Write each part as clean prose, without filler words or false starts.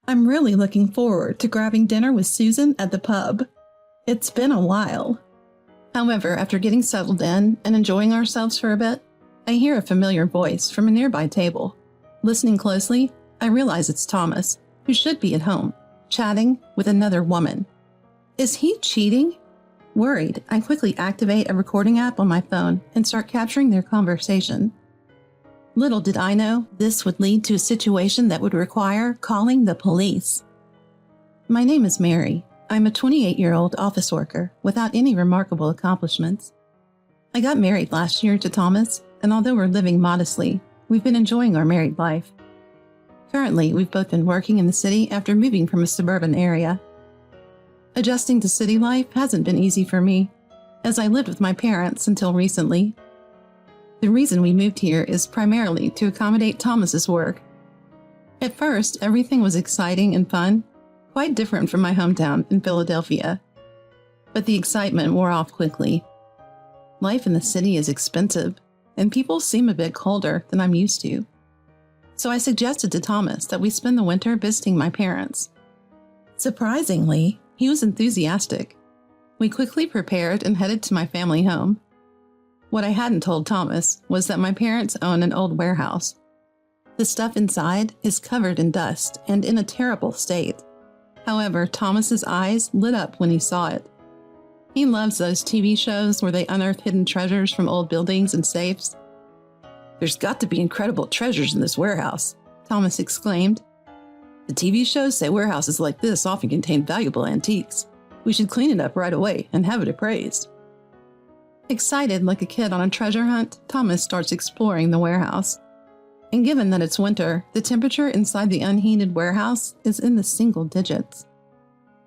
I'm really looking forward to grabbing dinner with Susan at the pub. It's been a while. However, after getting settled in and enjoying ourselves for a bit, I hear a familiar voice from a nearby table. Listening closely, I realize it's Thomas, who should be at home, chatting with another woman. Is he cheating? Worried, I quickly activate a recording app on my phone and start capturing their conversation. Little did I know this would lead to a situation that would require calling the police. My name is Mary. I'm a 28-year-old office worker without any remarkable accomplishments. I got married last year to Thomas, and although we're living modestly, we've been enjoying our married life. Currently, we've both been working in the city after moving from a suburban area. Adjusting to city life hasn't been easy for me, as I lived with my parents until recently. The reason we moved here is primarily to accommodate Thomas's work. At first, everything was exciting and fun, quite different from my hometown in Philadelphia. But the excitement wore off quickly. Life in the city is expensive, and people seem a bit colder than I'm used to. So I suggested to Thomas that we spend the winter visiting my parents. Surprisingly, he was enthusiastic. We quickly prepared and headed to my family home. What I hadn't told Thomas was that my parents own an old warehouse. The stuff inside is covered in dust and in a terrible state. However, Thomas's eyes lit up when he saw it. He loves those TV shows where they unearth hidden treasures from old buildings and safes. "There's got to be incredible treasures in this warehouse," Thomas exclaimed. "The TV shows say warehouses like this often contain valuable antiques. We should clean it up right away and have it appraised." Excited like a kid on a treasure hunt, Thomas starts exploring the warehouse. And given that it's winter, the temperature inside the unheated warehouse is in the single digits.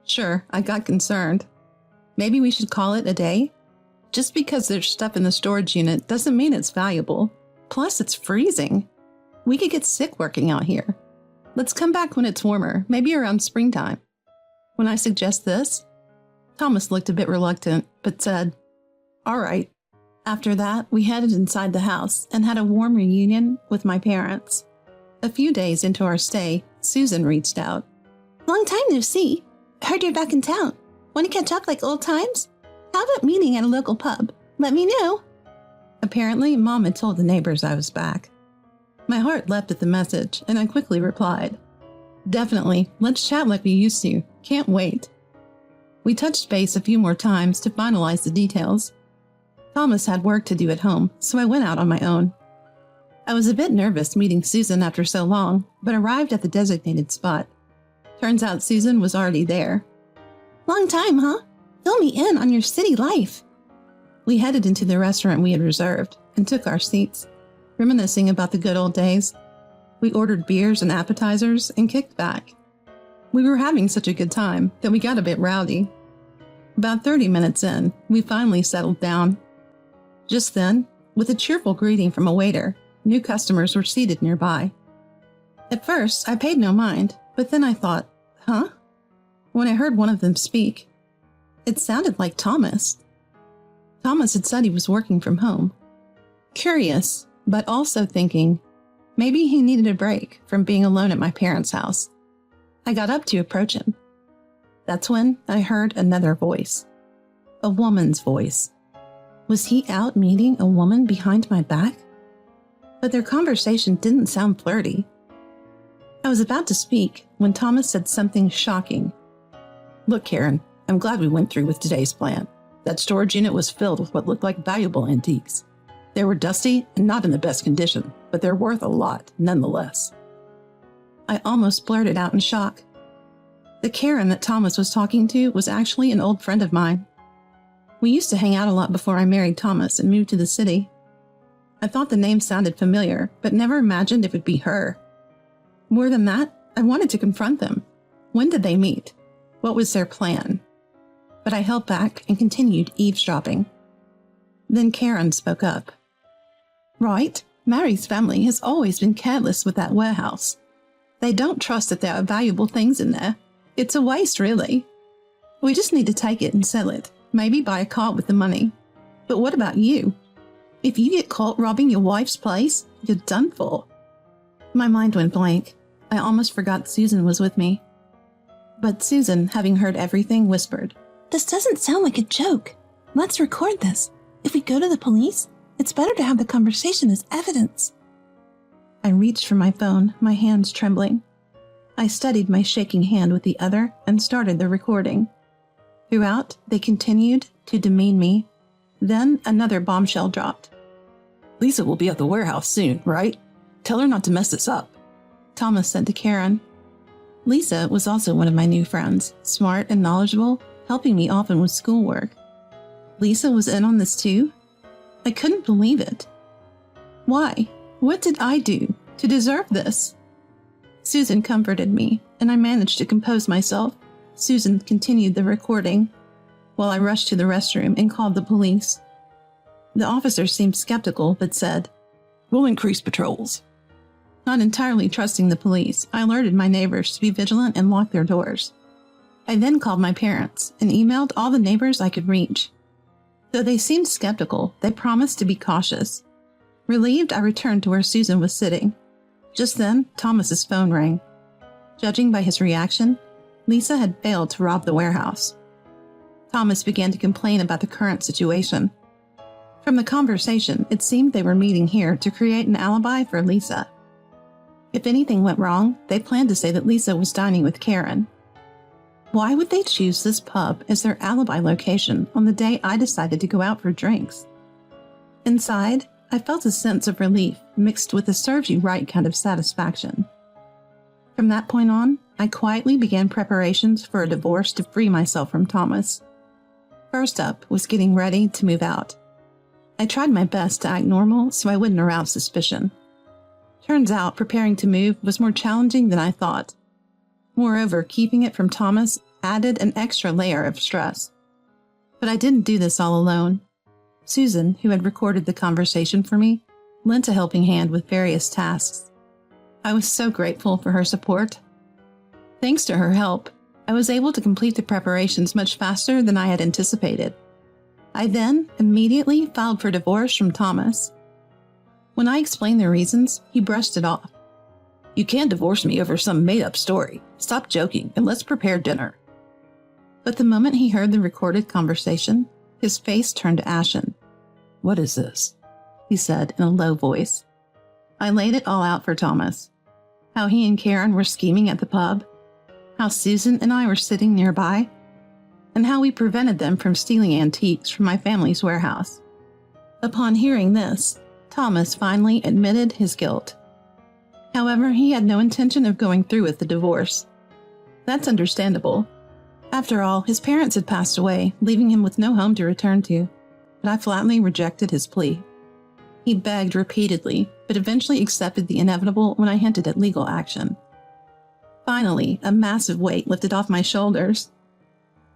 Sure, I got concerned. Maybe we should call it a day? Just because there's stuff in the storage unit doesn't mean it's valuable. Plus, it's freezing. We could get sick working out here. Let's come back when it's warmer, maybe around springtime. When I suggest this, Thomas looked a bit reluctant, but said, "All right." After that, we headed inside the house and had a warm reunion with my parents. A few days into our stay, Susan reached out. "Long time no see. Heard you're back in town. Want to catch up like old times? How about meeting at a local pub? Let me know." Apparently, Mom had told the neighbors I was back. My heart leapt at the message, and I quickly replied, "Definitely, let's chat like we used to. Can't wait." We touched base a few more times to finalize the details. Thomas had work to do at home, so I went out on my own. I was a bit nervous meeting Susan after so long, but arrived at the designated spot. Turns out Susan was already there. "Long time, huh? Fill me in on your city life." We headed into the restaurant we had reserved and took our seats, reminiscing about the good old days. We ordered beers and appetizers and kicked back. We were having such a good time that we got a bit rowdy. About 30 minutes in, we finally settled down. Just then, with a cheerful greeting from a waiter, new customers were seated nearby. At first, I paid no mind, but then I thought, huh? When I heard one of them speak, it sounded like Thomas. Thomas had said he was working from home. Curious, but also thinking, maybe he needed a break from being alone at my parents' house. I got up to approach him. That's when I heard another voice. A woman's voice. Was he out meeting a woman behind my back? But their conversation didn't sound flirty. I was about to speak when Thomas said something shocking. "Look, Karen, I'm glad we went through with today's plan. That storage unit was filled with what looked like valuable antiques. They were dusty and not in the best condition, but they're worth a lot nonetheless." I almost blurted out in shock. The Karen that Thomas was talking to was actually an old friend of mine. We used to hang out a lot before I married Thomas and moved to the city. I thought the name sounded familiar, but never imagined it would be her. More than that, I wanted to confront them. When did they meet? What was their plan? But I held back and continued eavesdropping. Then Karen spoke up. "Right, Mary's family has always been careless with that warehouse. They don't trust that there are valuable things in there. It's a waste, really. We just need to take it and sell it, maybe buy a car with the money. But what about you? If you get caught robbing your wife's place, you're done for." My mind went blank. I almost forgot Susan was with me. But Susan, having heard everything, whispered, "This doesn't sound like a joke. Let's record this. If we go to the police, it's better to have the conversation as evidence." I reached for my phone, my hands trembling. I steadied my shaking hand with the other and started the recording. Throughout, they continued to demean me. Then another bombshell dropped. "Lisa will be at the warehouse soon, right? Tell her not to mess this up," Thomas said to Karen. Lisa was also one of my new friends, smart and knowledgeable, helping me often with schoolwork. Lisa was in on this too? I couldn't believe it. Why? What did I do to deserve this? Susan comforted me, and I managed to compose myself. Susan continued the recording, while I rushed to the restroom and called the police. The officer seemed skeptical, but said, "We'll increase patrols." Not entirely trusting the police, I alerted my neighbors to be vigilant and lock their doors. I then called my parents and emailed all the neighbors I could reach. Though they seemed skeptical, they promised to be cautious. Relieved, I returned to where Susan was sitting. Just then, Thomas's phone rang. Judging by his reaction, Lisa had failed to rob the warehouse. Thomas began to complain about the current situation. From the conversation, it seemed they were meeting here to create an alibi for Lisa. If anything went wrong, they planned to say that Lisa was dining with Karen. Why would they choose this pub as their alibi location on the day I decided to go out for drinks? Inside, I felt a sense of relief mixed with a serves-you-right kind of satisfaction. From that point on, I quietly began preparations for a divorce to free myself from Thomas. First up was getting ready to move out. I tried my best to act normal so I wouldn't arouse suspicion. Turns out preparing to move was more challenging than I thought. Moreover, keeping it from Thomas added an extra layer of stress. But I didn't do this all alone. Susan, who had recorded the conversation for me, lent a helping hand with various tasks. I was so grateful for her support. Thanks to her help, I was able to complete the preparations much faster than I had anticipated. I then immediately filed for divorce from Thomas. When I explained the reasons, he brushed it off. "You can't divorce me over some made-up story. Stop joking and let's prepare dinner." But the moment he heard the recorded conversation, his face turned ashen. "What is this?" he said in a low voice. I laid it all out for Thomas. How he and Karen were scheming at the pub, how Susan and I were sitting nearby, and how we prevented them from stealing antiques from my family's warehouse. Upon hearing this, Thomas finally admitted his guilt. However, he had no intention of going through with the divorce. That's understandable. After all, his parents had passed away, leaving him with no home to return to, but I flatly rejected his plea. He begged repeatedly, but eventually accepted the inevitable when I hinted at legal action. Finally, a massive weight lifted off my shoulders.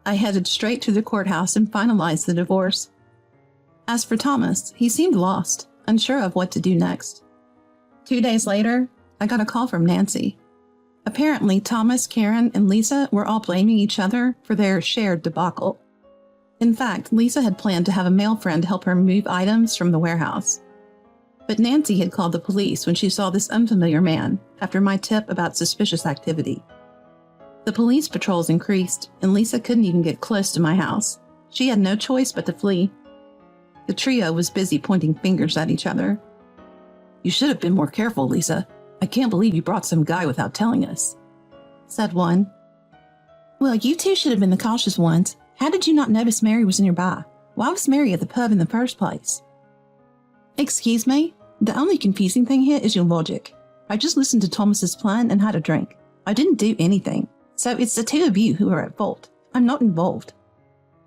I headed straight to the courthouse and finalized the divorce. As for Thomas, he seemed lost, unsure of what to do next. 2 days later, I got a call from Nancy. Apparently, Thomas, Karen, and Lisa were all blaming each other for their shared debacle. In fact, Lisa had planned to have a male friend help her move items from the warehouse. But Nancy had called the police when she saw this unfamiliar man after my tip about suspicious activity. The police patrols increased, and Lisa couldn't even get close to my house. She had no choice but to flee. The trio was busy pointing fingers at each other. "You should have been more careful, Lisa. I can't believe you brought some guy without telling us," said one. "Well, you two should have been the cautious ones. How did you not notice Mary was nearby? Why was Mary at the pub in the first place?" "Excuse me? The only confusing thing here is your logic. I just listened to Thomas's plan and had a drink. I didn't do anything. So it's the two of you who are at fault. I'm not involved,"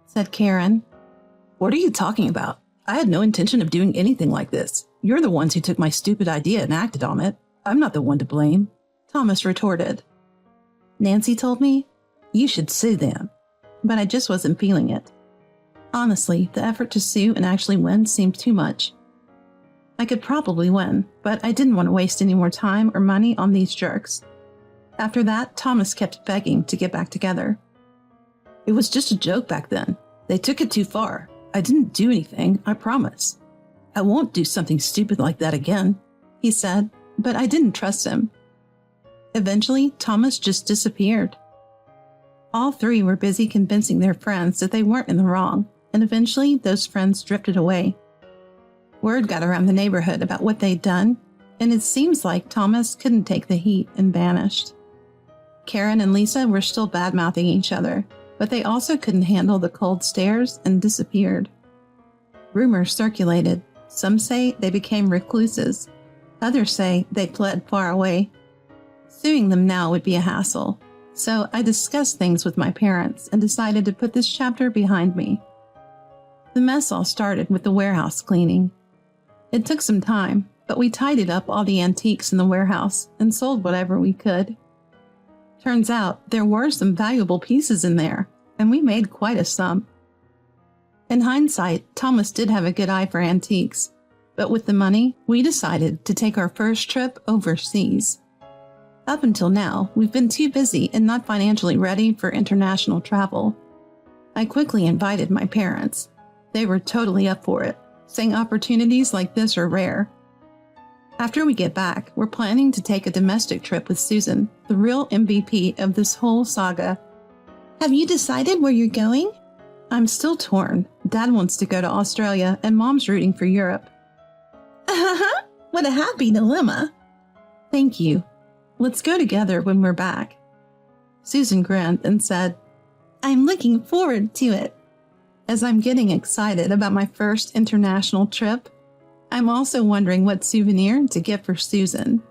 said Karen. "What are you talking about? I had no intention of doing anything like this. You're the ones who took my stupid idea and acted on it. I'm not the one to blame," Thomas retorted. "Nancy told me you should sue them, but I just wasn't feeling it. Honestly, the effort to sue and actually win seemed too much. I could probably win, but I didn't want to waste any more time or money on these jerks." After that, Thomas kept begging to get back together. "It was just a joke back then. They took it too far. I didn't do anything, I promise. I won't do something stupid like that again," he said, but I didn't trust him. Eventually, Thomas just disappeared. All three were busy convincing their friends that they weren't in the wrong, and eventually those friends drifted away. Word got around the neighborhood about what they'd done, and it seems like Thomas couldn't take the heat and vanished. Karen and Lisa were still bad-mouthing each other, but they also couldn't handle the cold stares and disappeared. Rumors circulated. Some say they became recluses. Others say they fled far away. Suing them now would be a hassle, so I discussed things with my parents and decided to put this chapter behind me. The mess all started with the warehouse cleaning. It took some time, but we tidied up all the antiques in the warehouse and sold whatever we could. Turns out there were some valuable pieces in there, and we made quite a sum. In hindsight, Thomas did have a good eye for antiques, but with the money, we decided to take our first trip overseas. Up until now, we've been too busy and not financially ready for international travel. I quickly invited my parents. They were totally up for it, saying opportunities like this are rare. After we get back, we're planning to take a domestic trip with Susan, the real MVP of this whole saga. Have you decided where you're going? I'm still torn. Dad wants to go to Australia and Mom's rooting for Europe. What a happy dilemma. Thank you. Let's go together when we're back. Susan grinned and said, I'm looking forward to it. As I'm getting excited about my first international trip, I'm also wondering what souvenir to get for Susan.